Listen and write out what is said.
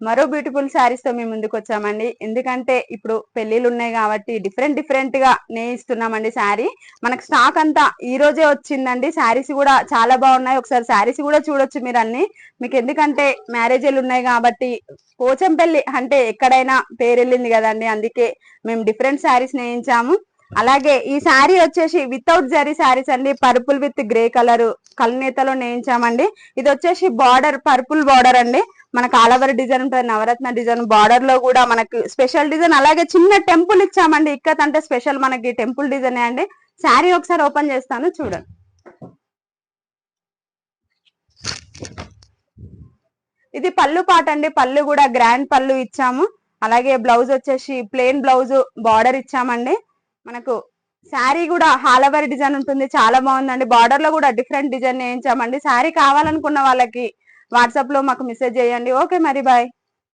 మరో బ్యూటిఫుల్ శారీస్ తో మేము ముందుకు వచ్చామండి. ఎందుకంటే ఇప్పుడు పెళ్లిళ్ళు ఉన్నాయి కాబట్టి డిఫరెంట్ గా నేయిస్తున్నామండి శారీ. మనకు స్టాక్ అంతా ఈ రోజే వచ్చిందండి. శారీస్ కూడా చాలా బాగున్నాయి. ఒకసారి శారీస్ కూడా చూడొచ్చు మీరు అన్ని. మీకు ఎందుకంటే మ్యారేజ్లు ఉన్నాయి కాబట్టి పోచంపల్లి అంటే ఎక్కడైనా పేరు వెళ్ళింది కదండి, అందుకే మేము డిఫరెంట్ శారీస్ నేయించాము. అలాగే ఈ శారీ వచ్చేసి వితౌట్ జరీ శారీస్ అండి. పర్పుల్ విత్ గ్రే కలర్ కల్నేతలో నేయించామండి. ఇది వచ్చేసి బార్డర్ పర్పుల్ బార్డర్ అండి. మనకు ఆల్ ఓవర్ డిజైన్ ఉంటుంది, నవరత్న డిజైన్. బార్డర్ లో కూడా మనకు స్పెషల్ డిజైన్, అలాగే చిన్న టెంపుల్ ఇచ్చామండి. ఇక్కత్ అంటే స్పెషల్ మనకి టెంపుల్ డిజైన్ అండి. శారీ ఒకసారి ఓపెన్ చేస్తాను చూడండి. ఇది పళ్ళు పాట అండి. పళ్ళు కూడా గ్రాండ్ పళ్ళు ఇచ్చాము. అలాగే బ్లౌజ్ వచ్చేసి ప్లెయిన్ బ్లౌజ్ బార్డర్ ఇచ్చామండి. మనకు శారీ కూడా ఆల్ ఓవర్ డిజైన్ ఉంటుంది, చాలా బాగుందండి. బార్డర్ లో కూడా డిఫరెంట్ డిజైన్ వేయించామండి. శారీ కావాలనుకున్న వాళ్ళకి వాట్సాప్ లో మాకు మెసేజ్ చేయండి. ఓకే మరి బాయ్.